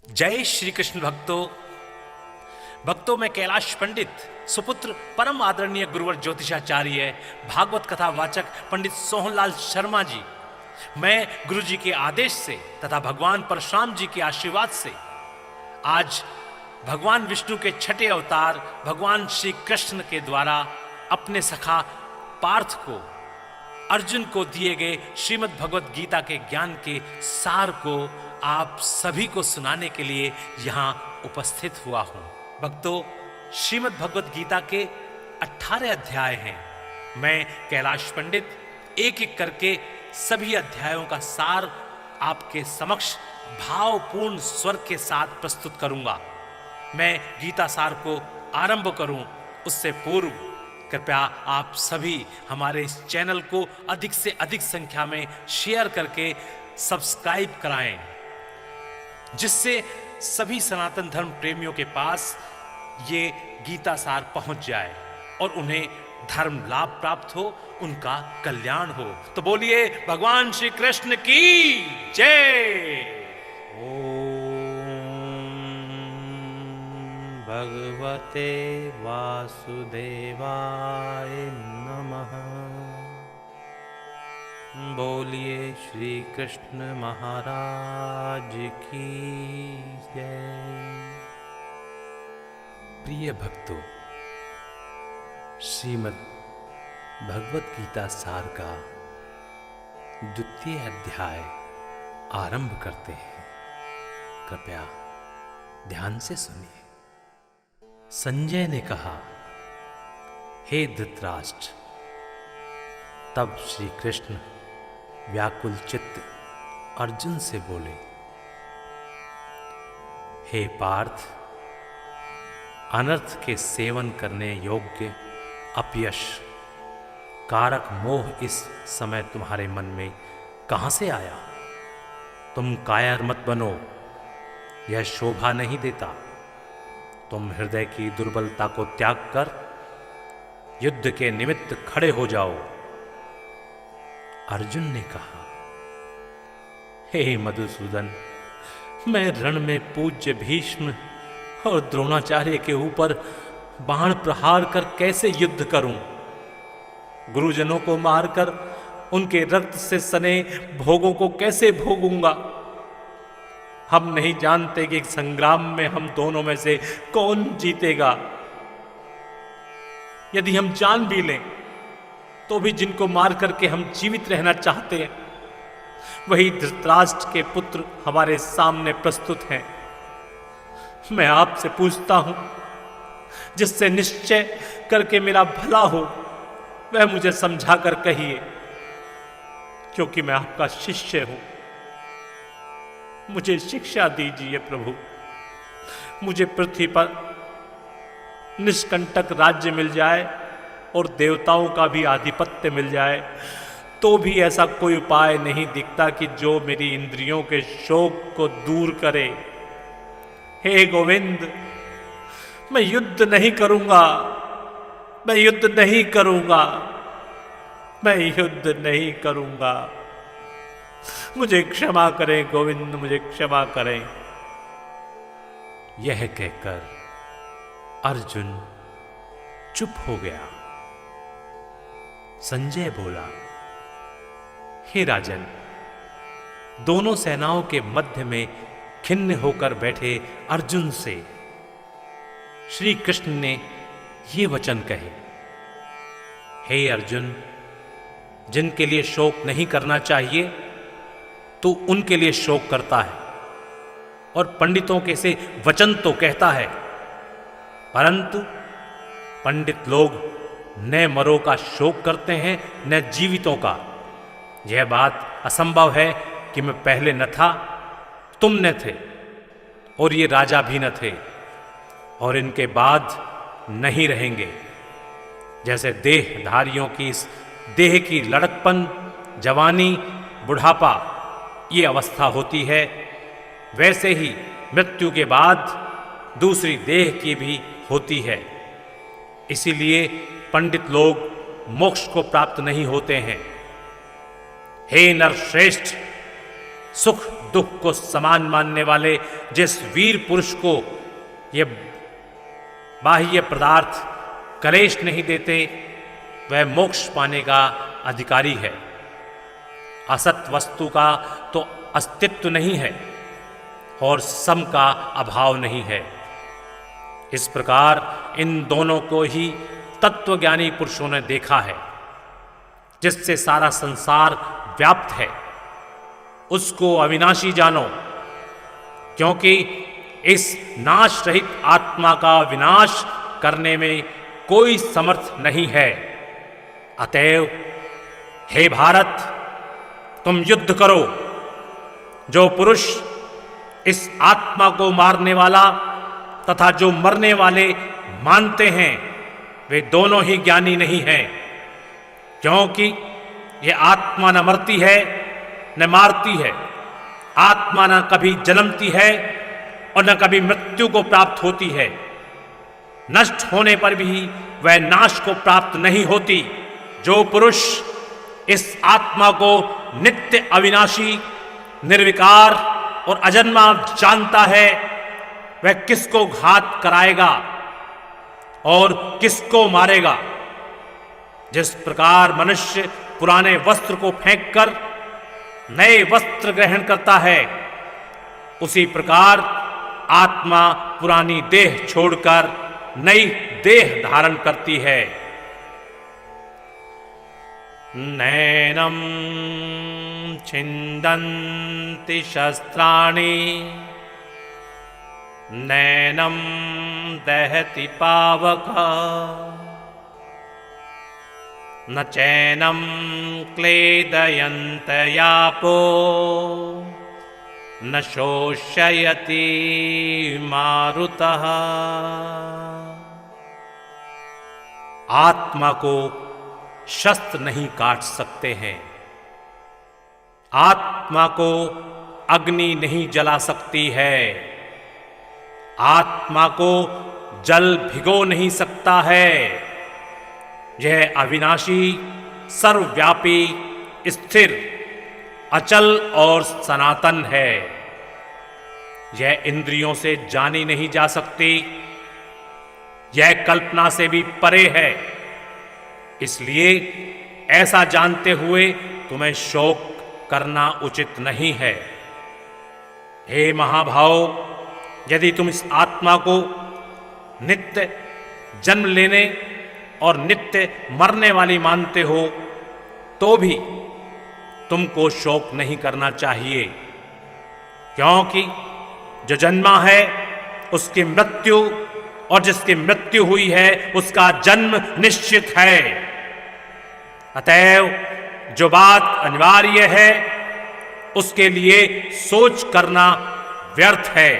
जय श्री कृष्ण भक्तों में कैलाश पंडित सुपुत्र परम आदरणीय गुरुवर ज्योतिषाचार्य भागवत कथा वाचक पंडित सोहनलाल शर्मा जी, मैं गुरु जी के आदेश से तथा भगवान परशुराम जी के आशीर्वाद से आज भगवान विष्णु के छठे अवतार भगवान श्री कृष्ण के द्वारा अपने सखा पार्थ को अर्जुन को दिए गए श्रीमद् भगवत गीता के ज्ञान के सार को आप सभी को सुनाने के लिए यहाँ उपस्थित हुआ हूँ। भक्तों, श्रीमद् भगवत गीता के 18 अध्याय हैं। मैं कैलाश पंडित एक एक करके सभी अध्यायों का सार आपके समक्ष भावपूर्ण स्वर के साथ प्रस्तुत करूंगा। मैं गीता सार को आरंभ करूं उससे पूर्व कृपया आप सभी हमारे इस चैनल को अधिक से अधिक संख्या में शेयर करके सब्सक्राइब कराएं, जिससे सभी सनातन धर्म प्रेमियों के पास ये गीता सार पहुंच जाए और उन्हें धर्म लाभ प्राप्त हो, उनका कल्याण हो। तो बोलिए भगवान श्री कृष्ण की जय। भगवते वासुदेवाय नमः। बोलिए श्री कृष्ण महाराज की जय। प्रिय भक्तों, श्रीमद् भगवत गीता सार का द्वितीय अध्याय आरंभ करते हैं। कृपया ध्यान से सुनिए। संजय ने कहा, हे धृतराष्ट्र। तब श्री कृष्ण व्याकुल चित्त अर्जुन से बोले, हे पार्थ, अनर्थ के सेवन करने योग्य अपयश कारक मोह इस समय तुम्हारे मन में कहां से आया? तुम कायर मत बनो, यह शोभा नहीं देता। तुम हृदय की दुर्बलता को त्याग कर युद्ध के निमित्त खड़े हो जाओ। अर्जुन ने कहा, हे मधुसूदन, मैं रण में पूज्य भीष्म और द्रोणाचार्य के ऊपर बाण प्रहार कर कैसे युद्ध करूं? गुरुजनों को मारकर उनके रक्त से सने भोगों को कैसे भोगूंगा? हम नहीं जानते कि संग्राम में हम दोनों में से कौन जीतेगा। यदि हम जान भी लें तो भी जिनको मार करके हम जीवित रहना चाहते हैं, वही धृतराष्ट्र के पुत्र हमारे सामने प्रस्तुत हैं। मैं आपसे पूछता हूं, जिससे निश्चय करके मेरा भला हो, वह मुझे समझा कर कहिए, क्योंकि मैं आपका शिष्य हूं। मुझे शिक्षा दीजिए प्रभु। मुझे पृथ्वी पर निष्कंटक राज्य मिल जाए और देवताओं का भी आधिपत्य मिल जाए, तो भी ऐसा कोई उपाय नहीं दिखता कि जो मेरी इंद्रियों के शोक को दूर करे। हे गोविंद, मैं युद्ध नहीं करूंगा, मैं युद्ध नहीं करूंगा, मैं युद्ध नहीं करूंगा। मुझे क्षमा करें गोविंद, मुझे क्षमा करें। यह कहकर अर्जुन चुप हो गया। संजय बोला, हे राजन, दोनों सेनाओं के मध्य में खिन्न होकर बैठे अर्जुन से श्री कृष्ण ने ये वचन कहे, हे अर्जुन, जिनके लिए शोक नहीं करना चाहिए तो उनके लिए शोक करता है, और पंडितों के से वचन तो कहता है, परंतु पंडित लोग न मरों का शोक करते हैं न जीवितों का। यह बात असंभव है कि मैं पहले न था, तुम न थे, और ये राजा भी न थे, और इनके बाद नहीं रहेंगे। जैसे देहधारियों की इस देह की लड़कपन, जवानी, बुढ़ापा ये अवस्था होती है, वैसे ही मृत्यु के बाद दूसरी देह की भी होती है। इसीलिए पंडित लोग मोक्ष को प्राप्त नहीं होते हैं। हे नरश्रेष्ठ, सुख दुख को समान मानने वाले जिस वीर पुरुष को ये बाह्य पदार्थ कलेश नहीं देते, वह मोक्ष पाने का अधिकारी है। असत वस्तु का तो अस्तित्व नहीं है और सम का अभाव नहीं है। इस प्रकार इन दोनों को ही तत्वज्ञानी पुरुषों ने देखा है। जिससे सारा संसार व्याप्त है उसको अविनाशी जानो, क्योंकि इस नाश रहित आत्मा का विनाश करने में कोई समर्थ नहीं है। अतएव हे भारत, तुम युद्ध करो। जो पुरुष इस आत्मा को मारने वाला तथा जो मरने वाले मानते हैं, वे दोनों ही ज्ञानी नहीं हैं, क्योंकि ये आत्मा न मरती है न मारती है। आत्मा न कभी जन्मती है और न कभी मृत्यु को प्राप्त होती है। नष्ट होने पर भी वह नाश को प्राप्त नहीं होती। जो पुरुष इस आत्मा को नित्य अविनाशी, निर्विकार और अजन्मा जानता है, वह किसको घात कराएगा और किसको मारेगा। जिस प्रकार मनुष्य पुराने वस्त्र को फेंककर नए वस्त्र ग्रहण करता है, उसी प्रकार आत्मा पुरानी देह छोड़कर नई देह धारण करती है। नैनम छिन्दन्ति शस्त्राणि नैनम दहति पावक न चैनम क्लेदयन्त यापो न शोषयति मारुतः। आत्मा को शस्त्र नहीं काट सकते हैं। आत्मा को अग्नि नहीं जला सकती है। आत्मा को जल भिगो नहीं सकता है। यह अविनाशी, सर्वव्यापी, स्थिर, अचल और सनातन है। यह इंद्रियों से जानी नहीं जा सकती। यह कल्पना से भी परे है। इसलिए ऐसा जानते हुए तुम्हें शोक करना उचित नहीं है। हे महाभाव, यदि तुम इस आत्मा को नित्य जन्म लेने और नित्य मरने वाली मानते हो, तो भी तुमको शोक नहीं करना चाहिए, क्योंकि जो जन्मा है उसकी मृत्यु और जिसकी मृत्यु हुई है उसका जन्म निश्चित है। अतएव जो बात अनिवार्य है उसके लिए सोच करना व्यर्थ है।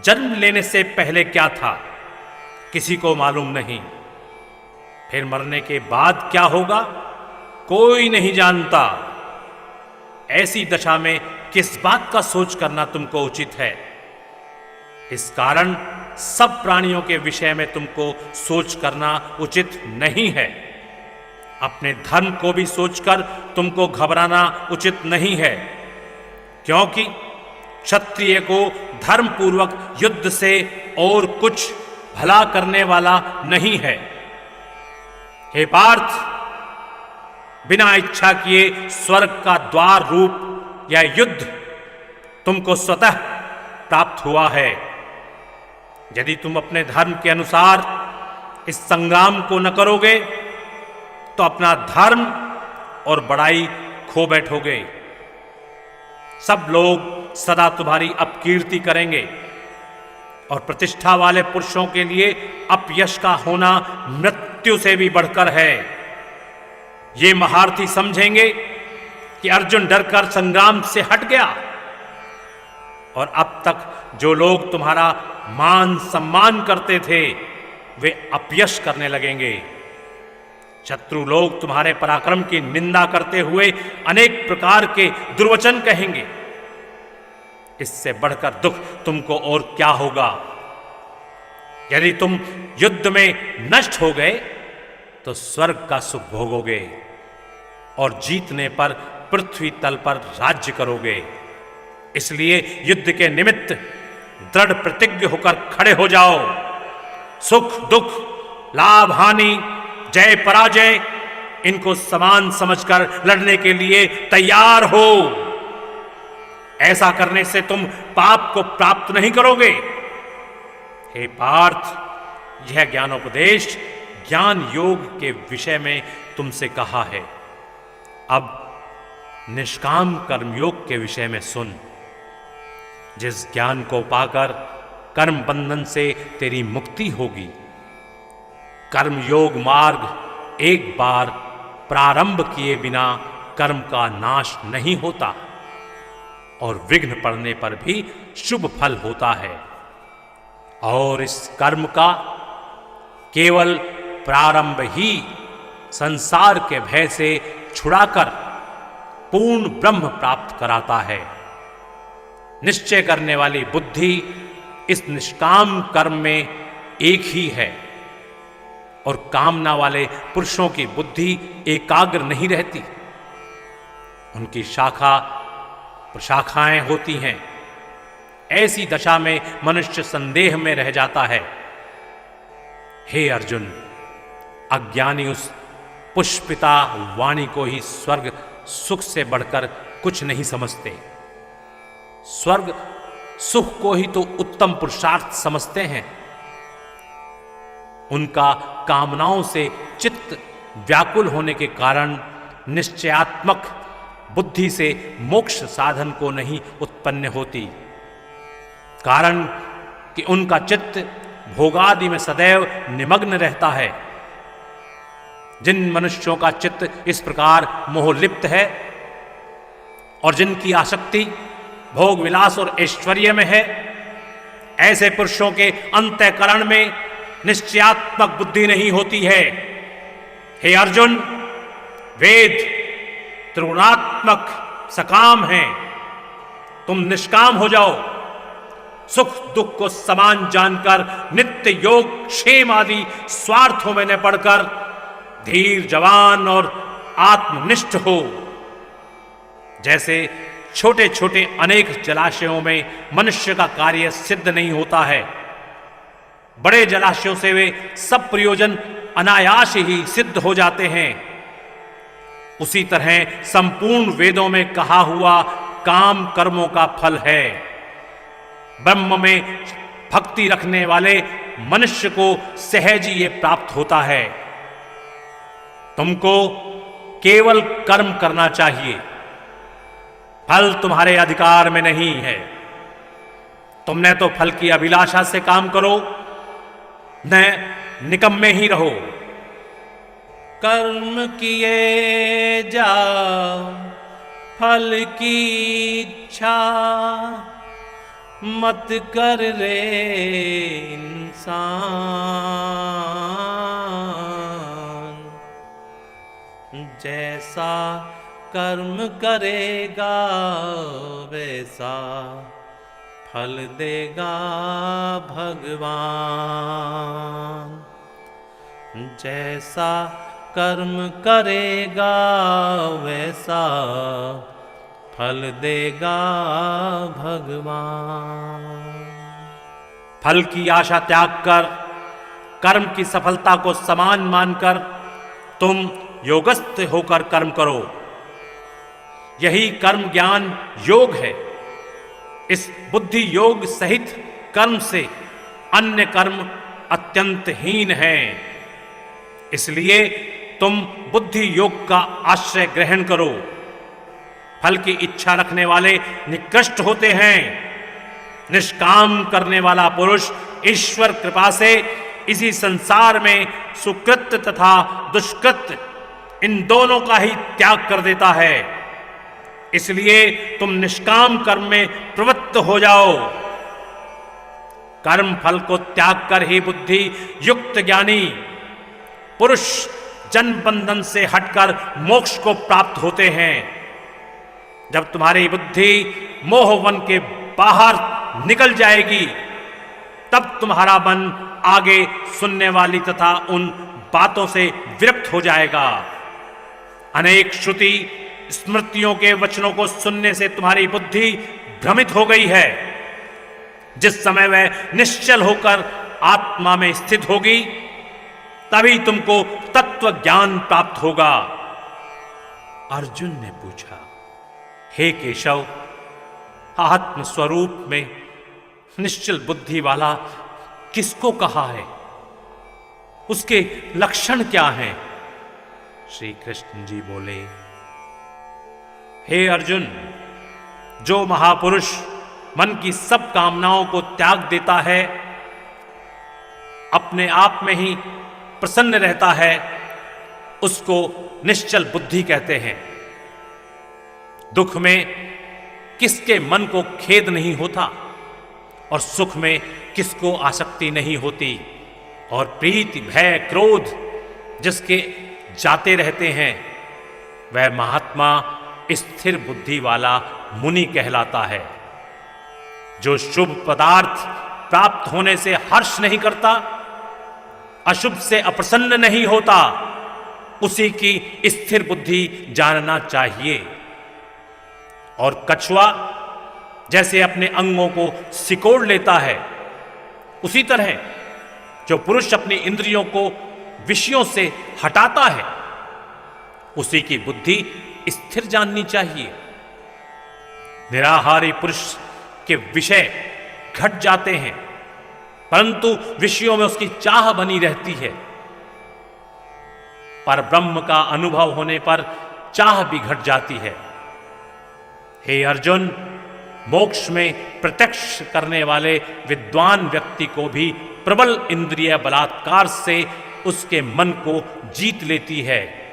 जन्म लेने से पहले क्या था किसी को मालूम नहीं। फिर मरने के बाद क्या होगा कोई नहीं जानता। ऐसी दशा में किस बात का सोच करना तुमको उचित है। इस कारण सब प्राणियों के विषय में तुमको सोच करना उचित नहीं है। अपने धर्म को भी सोचकर तुमको घबराना उचित नहीं है, क्योंकि क्षत्रिय को धर्म पूर्वक युद्ध से और कुछ भला करने वाला नहीं है। हे पार्थ, बिना इच्छा किए स्वर्ग का द्वार रूप यह युद्ध तुमको स्वतः प्राप्त हुआ है। यदि तुम अपने धर्म के अनुसार इस संग्राम को न करोगे तो अपना धर्म और बड़ाई खो बैठोगे। सब लोग सदा तुम्हारी अपकीर्ति करेंगे और प्रतिष्ठा वाले पुरुषों के लिए अपयश का होना मृत्यु से भी बढ़कर है। ये महारथी समझेंगे कि अर्जुन डरकर संग्राम से हट गया, और अब तक जो लोग तुम्हारा मान सम्मान करते थे वे अपयश करने लगेंगे। शत्रु लोग तुम्हारे पराक्रम की निंदा करते हुए अनेक प्रकार के दुर्वचन कहेंगे। इससे बढ़कर दुख तुमको और क्या होगा। यदि तुम युद्ध में नष्ट हो गए तो स्वर्ग का सुख भोगोगे और जीतने पर पृथ्वी तल पर राज्य करोगे। इसलिए युद्ध के निमित्त दृढ़ प्रतिज्ञ होकर खड़े हो जाओ। सुख दुख, लाभ हानि, जय पराजय, इनको समान समझकर लड़ने के लिए तैयार हो। ऐसा करने से तुम पाप को प्राप्त नहीं करोगे। हे पार्थ, यह ज्ञानोपदेश ज्ञान योग के विषय में तुमसे कहा है। अब निष्काम कर्मयोग के विषय में सुन। जिस ज्ञान को पाकर कर्म बंधन से तेरी मुक्ति होगी। कर्मयोग मार्ग एक बार प्रारंभ किए बिना कर्म का नाश नहीं होता और विघ्न पड़ने पर भी शुभ फल होता है। और इस कर्म का केवल प्रारंभ ही संसार के भय से छुड़ाकर पूर्ण ब्रह्म प्राप्त कराता है। निश्चय करने वाली बुद्धि इस निष्काम कर्म में एक ही है और कामना वाले पुरुषों की बुद्धि एकाग्र नहीं रहती। उनकी शाखा प्रशाखाएं होती हैं। ऐसी दशा में मनुष्य संदेह में रह जाता है। हे अर्जुन, अज्ञानी उस पुष्पिता वाणी को ही स्वर्ग सुख से बढ़कर कुछ नहीं समझते। स्वर्ग सुख को ही तो उत्तम पुरुषार्थ समझते हैं। उनका कामनाओं से चित्त व्याकुल होने के कारण निश्चयात्मक बुद्धि से मोक्ष साधन को नहीं उत्पन्न होती। कारण कि उनका चित्त भोगादि में सदैव निमग्न रहता है। जिन मनुष्यों का चित्त इस प्रकार मोहलिप्त है और जिनकी आसक्ति भोग विलास और ऐश्वर्य में है, ऐसे पुरुषों के अंतःकरण में निश्चयात्मक बुद्धि नहीं होती है। हे अर्जुन, वेद त्रिगुणात्मक सकाम हैं। तुम निष्काम हो जाओ। सुख दुख को समान जानकर नित्य योग क्षेम आदि स्वार्थों में न पड़कर धीर जवान और आत्मनिष्ठ हो। जैसे छोटे छोटे अनेक जलाशयों में मनुष्य का कार्य सिद्ध नहीं होता है, बड़े जलाशयों से वे सब प्रयोजन अनायास ही सिद्ध हो जाते हैं। उसी तरह संपूर्ण वेदों में कहा हुआ काम कर्मों का फल है। ब्रह्म में भक्ति रखने वाले मनुष्य को सहज ही ये प्राप्त होता है। तुमको केवल कर्म करना चाहिए। फल तुम्हारे अधिकार में नहीं है। तुमने तो फल की अभिलाषा से काम करो, न निकम्मे ही रहो। कर्म किए जाओ फल की इच्छा, मत कर रे इंसान। जैसा कर्म करेगा वैसा फल देगा भगवान। जैसा कर्म करेगा वैसा फल देगा भगवान। फल की आशा त्याग कर कर्म की सफलता को समान मानकर तुम योगस्थ होकर कर्म करो। यही कर्म ज्ञान योग है। इस बुद्धि योग सहित कर्म से अन्य कर्म अत्यंत हीन है। इसलिए तुम बुद्धि योग का आश्रय ग्रहण करो। फल की इच्छा रखने वाले निकृष्ट होते हैं। निष्काम करने वाला पुरुष ईश्वर कृपा से इसी संसार में सुकृत तथा दुष्कृत इन दोनों का ही त्याग कर देता है। इसलिए तुम निष्काम कर्म में प्रवृत्त हो जाओ। कर्म फल को त्याग कर ही बुद्धि युक्त ज्ञानी पुरुष जन्म बंधन से हटकर मोक्ष को प्राप्त होते हैं। जब तुम्हारी बुद्धि मोहवन के बाहर निकल जाएगी, तब तुम्हारा मन आगे सुनने वाली तथा उन बातों से विरक्त हो जाएगा। अनेक श्रुति स्मृतियों के वचनों को सुनने से तुम्हारी बुद्धि भ्रमित हो गई है। जिस समय वह निश्चल होकर आत्मा में स्थित होगी, तभी तुमको तत्व ज्ञान प्राप्त होगा। अर्जुन ने पूछा, हे केशव, आत्म स्वरूप में निश्चल बुद्धि वाला किसको कहा है? उसके लक्षण क्या हैं? श्री कृष्ण जी बोले, हे अर्जुन, जो महापुरुष मन की सब कामनाओं को त्याग देता है, अपने आप में ही प्रसन्न रहता है, उसको निश्चल बुद्धि कहते हैं। दुख में किसके मन को खेद नहीं होता और सुख में किसको आसक्ति नहीं होती, और प्रीति भय क्रोध जिसके जाते रहते हैं, वह महात्मा स्थिर बुद्धि वाला मुनि कहलाता है। जो शुभ पदार्थ प्राप्त होने से हर्ष नहीं करता, अशुभ से अप्रसन्न नहीं होता, उसी की स्थिर बुद्धि जानना चाहिए। और कछुआ जैसे अपने अंगों को सिकोड़ लेता है, उसी तरह जो पुरुष अपनी इंद्रियों को विषयों से हटाता है, उसी की बुद्धि स्थिर जाननी चाहिए। निराहारी पुरुष के विषय घट जाते हैं, परंतु विषयों में उसकी चाह बनी रहती है। पर ब्रह्म का अनुभव होने पर चाह भी घट जाती है। हे अर्जुन, मोक्ष में प्रत्यक्ष करने वाले विद्वान व्यक्ति को भी प्रबल इंद्रिय बलात्कार से उसके मन को जीत लेती है।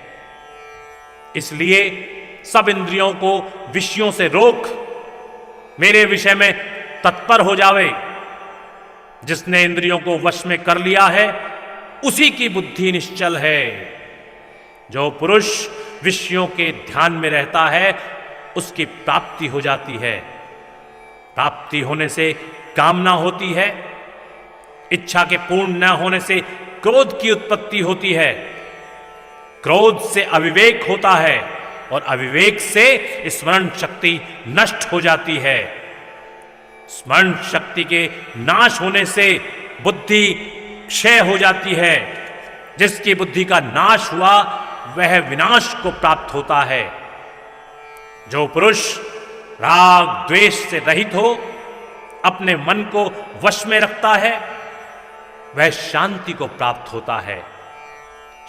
इसलिए सब इंद्रियों को विषयों से रोक मेरे विषय में तत्पर हो जावे। जिसने इंद्रियों को वश में कर लिया है, उसी की बुद्धि निश्चल है। जो पुरुष विषयों के ध्यान में रहता है, उसकी प्राप्ति हो जाती है। प्राप्ति होने से कामना होती है, इच्छा के पूर्ण न होने से क्रोध की उत्पत्ति होती है, क्रोध से अविवेक होता है और अविवेक से स्मरण शक्ति नष्ट हो जाती है। स्मरण शक्ति के नाश होने से बुद्धि क्षय हो जाती है। जिसकी बुद्धि का नाश हुआ, वह विनाश को प्राप्त होता है। जो पुरुष राग द्वेष से रहित हो, अपने मन को वश में रखता है, वह शांति को प्राप्त होता है।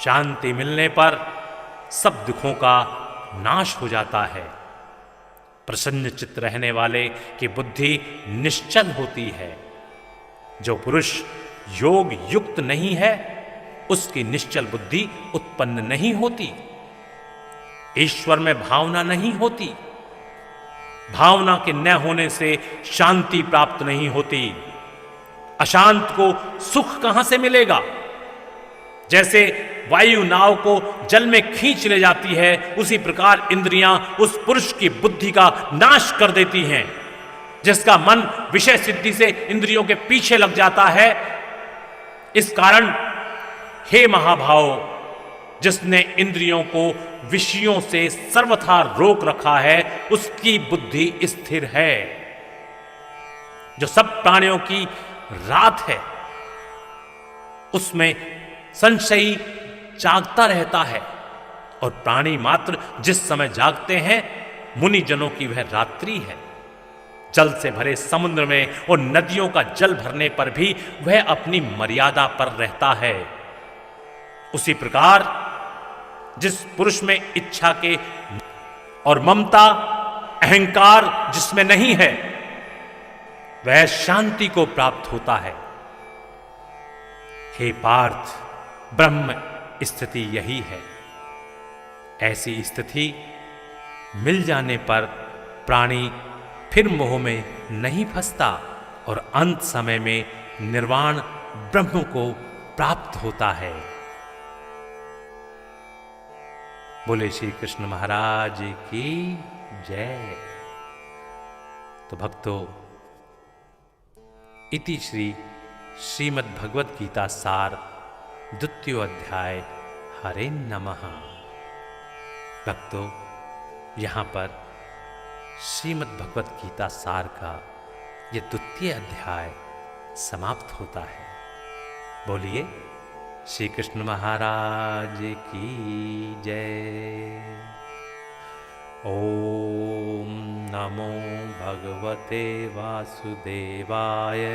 शांति मिलने पर सब दुखों का नाश हो जाता है। प्रसन्न चित्त रहने वाले की बुद्धि निश्चल होती है। जो पुरुष योग युक्त नहीं है, उसकी निश्चल बुद्धि उत्पन्न नहीं होती। ईश्वर में भावना नहीं होती। भावना के न होने से शांति प्राप्त नहीं होती। अशांत को सुख कहां से मिलेगा? जैसे वायु नाव को जल में खींच ले जाती है, उसी प्रकार इंद्रियां उस पुरुष की बुद्धि का नाश कर देती हैं। जिसका मन विषय सिद्धि से इंद्रियों के पीछे लग जाता है। इस कारण हे महाभाव, जिसने इंद्रियों को विषयों से सर्वथा रोक रखा है, उसकी बुद्धि स्थिर है। जो सब प्राणियों की रात है, उसमें संशयी जागता रहता है, और प्राणी मात्र जिस समय जागते हैं, मुनि जनों की वह रात्रि है। जल से भरे समुद्र में और नदियों का जल भरने पर भी वह अपनी मर्यादा पर रहता है। उसी प्रकार जिस पुरुष में इच्छा के और ममता अहंकार जिसमें नहीं है, वह शांति को प्राप्त होता है। हे पार्थ, ब्रह्म स्थिति यही है। ऐसी स्थिति मिल जाने पर प्राणी फिर मोह में नहीं फंसता और अंत समय में निर्वाण ब्रह्म को प्राप्त होता है। बोले श्री कृष्ण महाराज की जय। तो भक्तों, इति श्री श्रीमद् भगवद गीता सार द्वितीय अध्याय। हरे नमः। भक्तों, यहाँ पर श्रीमद् भगवत गीता सार का ये द्वितीय अध्याय समाप्त होता है। बोलिए श्री कृष्ण महाराज की जय। ओम नमो भगवते वासुदेवाय।